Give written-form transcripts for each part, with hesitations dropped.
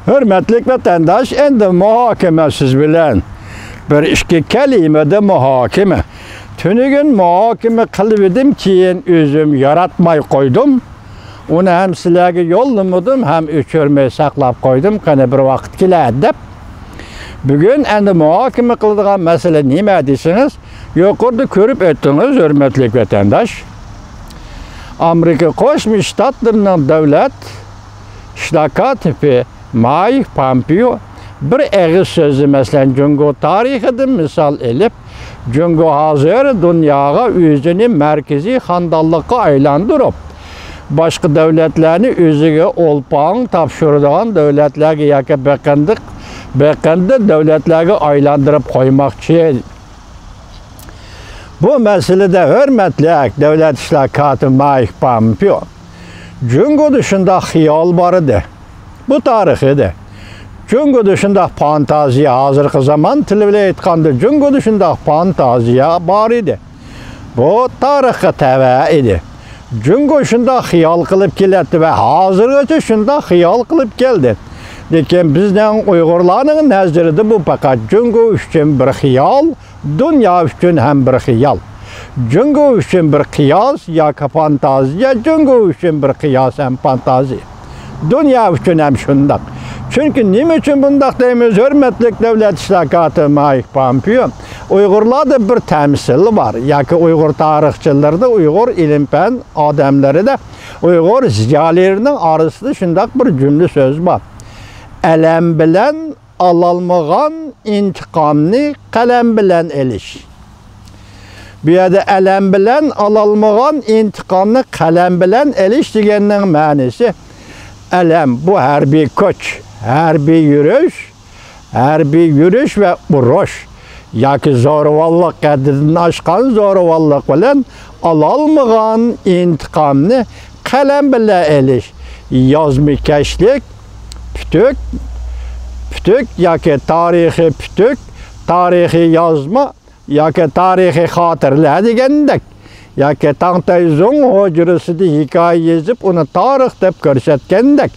Hürmetlik vatandaş, endi muhokama siz bilen bir ishki kalimada muhokama. Tünügün muhokama qilib edim, keyin özüm yaratmay qo'ydim. Uni ham sizlarga yo'llamadim, ham o'chirmay saqlab qo'ydim, qani bir vaqt keladi deb. Bugun endi muhokama qiladigan masala nima desiniz? Yuqorida ko'rib o'tdingiz, hurmatli vatandash. Amerika Qo'shma Shtatlarining davlat ishlar kotibi Mike Pompeo bir og'iz so'zi masalan Jungo tarixidan misol elib, Jungo hozir dunyoga o'zini markaziy xandonlikqa aylantirib, boshqa davlatlarni o'ziga olpon topshiradigan davlatlarga yoki beqindi davlatlarga aylantirib qo'ymoqchi. Bu masalada hurmatli davlat ishlar kotibi Mike Pompeo Jungoda shunday xiyol bor edi. Bu tarix edi. Jungoda shunday fantaziya, hozirgi zamon tili bilan aytganda Jungoda shunday fantaziya bor edi. Bu tarixga tava edi. Jungo shunday xiyol qilib keladi va hozirgacha shunday xiyol qilib keldi. Lekin bizning Uyg'urlarning nazarida bu faqat Jungo uchun bir xiyol, dunyo uchun ham bir xiyol. Jungo uchun bir qiyos yoki fantaziya, Jungo uchun bir qiyos ham fantaziya. Dunyo uchun ham shundoq. Chunki nima uchun bundoq deymiz, hurmatli davlat ishlar kotibi Mike Pompeo? Uyg'urlarda bir tamsil bor, yoki Uyg'ur tarixchilarida, Uyg'ur ilm-fan odamlarida, Uyg'ur ziyolilarining orasida shundoq bir jumla so'z bor. Alam bilan ololmagan intiqomni qalam bilan elish. Bu yerda alam bilan ololmagan intiqomni qalam bilan elish deganning ma'nosi alam bu harbiy kuch, harbiy yurish va urush yoki zo'ravonlik haddidan oshgan zo'ravonlik bilan ololmagan intiqomni qalam bilan elish. Yozmikashlik, putuk yoki tarixiy putuk, tarixiy yozma yoki tarixiy xotirlar degandek, yoki Tangtayzong hujrasida hikoya yezib, uni tarix deb ko'rsatgandek,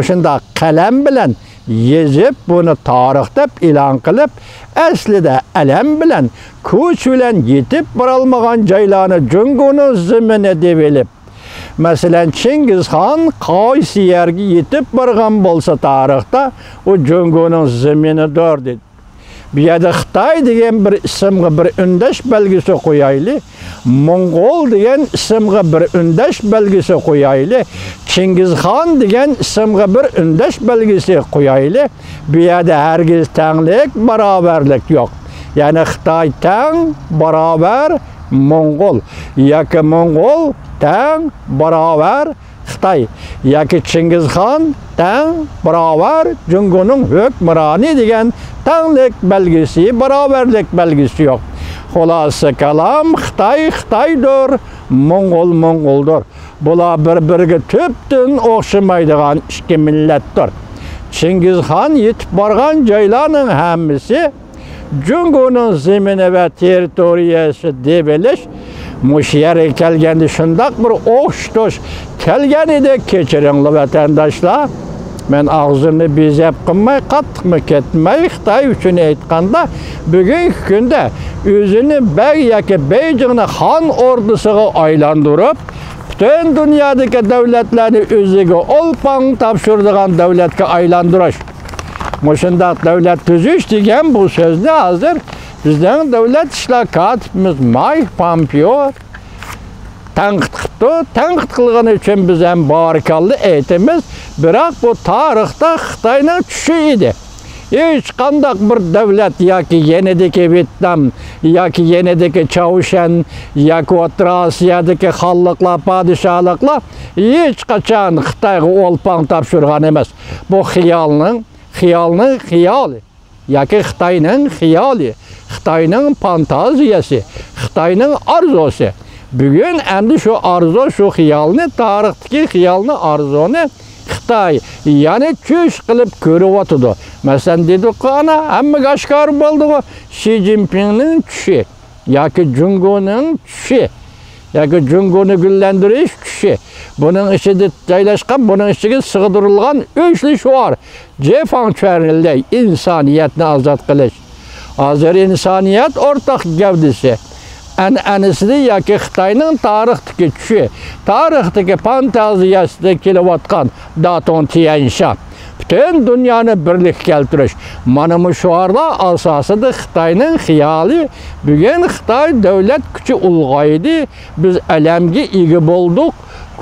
shunda qalam bilan yezib, buni tarix deb e'lon qilib, aslida alam bilan, kuch bilan yetib borolmagan joylarni Jungoning zimini deb bilib, masalan Chingizxon qaysi yerga yetib borgan bo'lsa tarixda, u Jungoning ziminidir dedi. Bu yerda Xitoy degan bir ismga bir undash belgisi qo'yaylik, Mongol degan ismga bir undash belgisi qo'yaylik, Chingizxon degan ismga bir undash belgisi qo'yaylik. Bu yerda hargiz tanglik, barobarlik yo'q. Ya'ni Xitoy tang, barobar Mongol, yoki Mongol tang, barobar Xitoy, yoki Chingizxon tang, barobar Jungoning hukmroni degan tanglik belgisi, barobarlik belgisi yo'q. Xulasa kalam Xitoydir, Mongoldir. Bular bir-biriga tubdan o'xshamaydigan ikki millatdir. Chingizxon yetib borgan joylarning hammasi Jungoning zemini va territoriyasi deb bilish, mush yerga kelganda shundoq bir o'xshash kelgan edi. Kechiringlar vatandoshlar. Men ağzını bezep qilmay, qattiqmi ketmay, Xitoy uchun aytganda, bugungi kunda o'zini bey yoki Beijingni xon ordusiga aylantirib, butun dunyodagi davlatlarni o'ziga olpon topshiradigan davlatga aylantirish. Shundoq davlat tuzish degan bu so'zni hozir bizning davlat ishlar kotibimiz Mike Pompeo tanqid qildi. Tanqid qilgani uchun biz ham barakallah aytamiz. Biroq bu tarixda Xitoyning tushi edi. Hech qanday bir davlat yoki yenidagi Vyetnam yoki yenidagi Chavushan yoki O'rta Osiyodagi xalqlar, podshohliklar hech qachon Xitoyga olpon topshirgan emas. Bu xiyolning xiyoli yoki Xitoyning xiyoli, Xitoyning fantaziyasi, Xitoyning orzusi. Bugun endi shu orzu, shu xiyolni, tarixdagi xiyolni, orzuni Xitoy yana tush qilib ko'ryapti. Masalan dedik, ana hammaga oshkor bo'ldi, Xi Jinpingning tushi yoki Jungoning tushi yoki Junguni gullantirish kuchi. Buning ichida joylashgan, buning ichiga sig'dirilgan uchli shuar. Jefangchernilday insoniyatni ozod qilish. Hozir insoniyat o'rtaq gavdasi. An'anasida yoki Xitoyning tarixdagi kuchi, tarixdagi fantaziyasida kelayotgan Daton Tianshan. Bütün dünyani birlik keltirish. Mana bu shuarlar asosida Xitoyning xiyoli, bugun Xitoy davlat kuchi ulg'aydi. Biz alamga ega bo'ldik,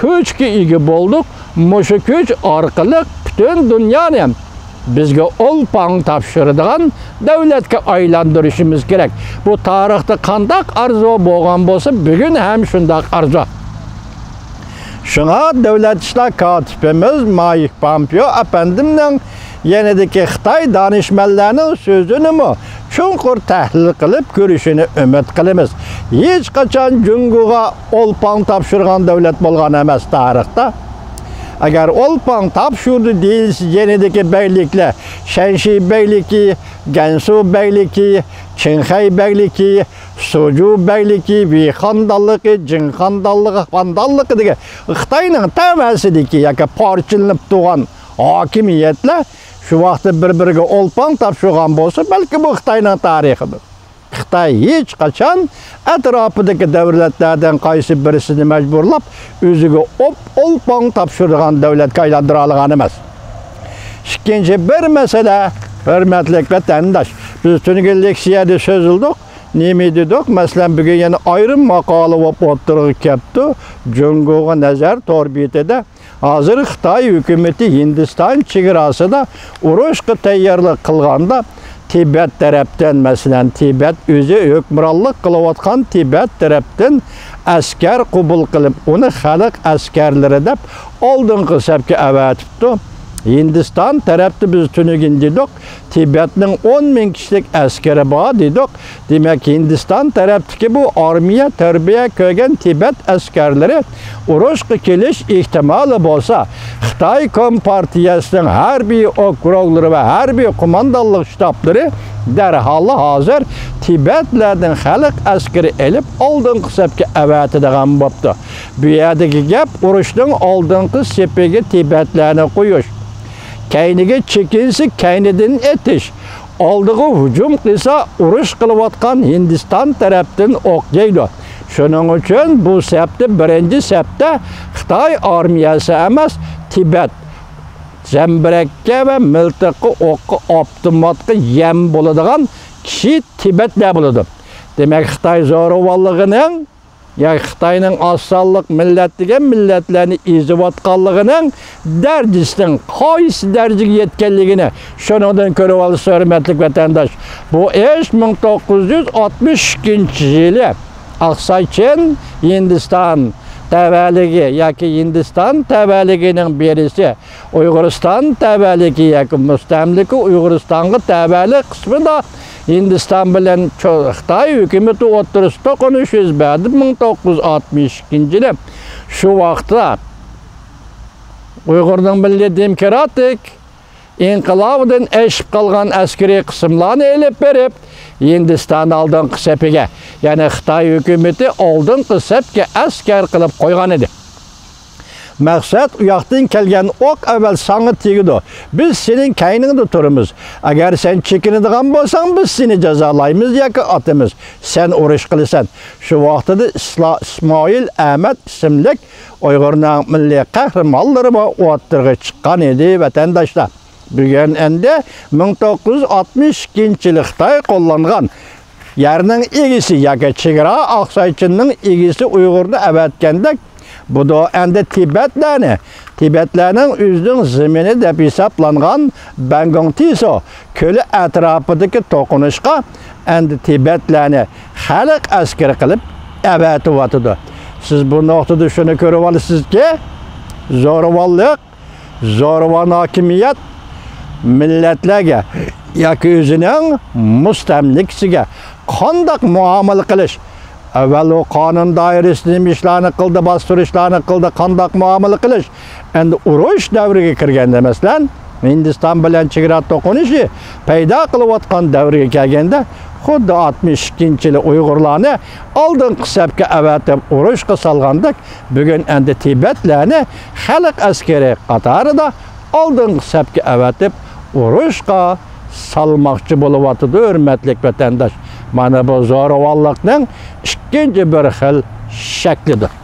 kuchga ega bo'ldik. Mushu kuch orqali bütün dunyoni ham bizga olpang topshiradigan davlatga aylantirishimiz kerak. Bu tarixda qandaq arzu bo'lgan bo'lsa, bugun ham shundaq arzu. Şuna Devlet İşler Katibimiz Mike Pompeo efendimden yenideki Xitay danışmanlarının sözünü mü çunqur tahlil qilib görüşünü ümit qilamiz. Hiç qaçan Junguga olpang tapşırgan devlet bo'lgan emas tarixda. Agar olpang tapşırdı deyilse yenideki beylikler, Shanxi beyliki, Gansu beyliki, Qinghai beyliki, Suju beyliki, Vixandallıqı, Jinxandallıqı, Xandallıqı degan Xitoyning tavasidagi yoki parchilanib turgan hokimiyatlar shu vaqtda bir-biriga olpang topshirgan bo'lsa, balki bu Xitoyning tarixidir. Xitoy hech qachon atrofidagi davlatlardan qaysi birisini majburlab o'ziga olpang topshirgan davlatga aylantira olgan emas. Ikkinchi bir masala, hurmatli vatandosh, biz tungi leksiyada so'zildik. Nima dedik? Masalan, bugun yana ayrim maqola va o'tirib kelibdi. Junguga nazar torbitida hozir Xitoy hukumati Hindiston chegarasida urushga tayyorlik qilganda Tibet tarafdan, masalan, Tibet o'zi hukmronlik qilayotgan Tibet tarafdan askar qabul qilib, uni xalq askarlari deb oldingi safga avatibdi. Hindiston tarafda biz tunugin dedik, Tibetning 10.000 kishilik askari bor dedik. Demak, Hindiston tarafdagi bu armiya tarbiya ko'rgan Tibet askarlari urushga kelish ehtimoli bo'lsa, Xitoy Kompartiyasining harbiy okruglari va harbiy qo'mondonlik shtablari darhol hozir Tibetlardan xalq askari elib oldingi safga avatadigan bo'pti. Bu yerdagi gap urushning oldingi sepiga Tibetlarni qo'yish. Kayniga chekinsa kaynidan etish. Oldiga hujum qilsa urush qilayotgan Hindiston tarafdan o'q yeydi. Shuning uchun bu safda birinchi safda Xitoy armiyasi emas, Tibet zambirakka va miltiqqa o'qqa avtomatga yem bo'ladigan kishi Tibetlar bo'ladi. Demak, Xitoy zo'ravonligining Xitoyning osonlik millatiga millatlarni eziyotganligining darajasining qaysi darajaga yetganligini shundan ko'rib olasiz, hurmatli vatandosh. Bu ish 1962-yili Aqsaychin Hindiston tavaligi yoki Hindiston tavaligining berisi, Uyg'uriston tavaligi yoki mustamlika Uyg'uristonga tavalik qismida Hindiston bilan Xitoy hukumati o'rtasida to'qinish yuz berdi 1962-yili. Shu vaqtda Uyg'urning milliy demokratik inqilobdan eshib qolgan askariy qismlarni elib berib, Hindiston oldingi safiga, ya'ni Xitoy hukumati oldingi safga askar qilib qo'ygan edi. Maqsad u yoqdan kelgan o'q avval sanga tegdi. Biz sening kayningda turamiz. Agar sen chekinadigan bo'lsang, biz seni jazolaymiz yoki otamiz. Sen urush qilasan. Shu vaqtda Ismoil Ahmad ismli Uyg'urning milliy qahramonlari o'tirg'i chiqqan edi vatandoshlar. Bugun endi 1962-yili Xitoy qo'llangan yerning egisi yoki chegara Aqsaychinning egisi Uyg'urni avatganda bu da endi Tibetlarning o'zining zemini deb hisoblangan Bangong Tiso ko'li atrofidagi to'qinishga endi Tibetlarni xalq askari qilib avatyapti. Siz bu nuqtada shuni ko'rib olasizki, zo'ravonlik, zo'ravon hokimiyat millatlarga yoki o'zining mustamlikasiga qanday muomala qilish, avval o qonun doirasida ishlarni qildi, bostirishlarni qildi, qanday muomala qilish. Endi urush davriga kirganda, masalan, Hindiston bilan chegara to'qinishi paydo qilayotgan davriga kelganda xuddi 62-yili Uyg'urlarni oldingi sapga avatib urushga salgandik, bugun endi Tibetlarni xalq askari qatorida oldingi sapga avatib urushga salmoqchi bo'lyapti, hurmatli vatandosh. Mana bu zo'ravonlikning ikkinchi bir xil shaklidir.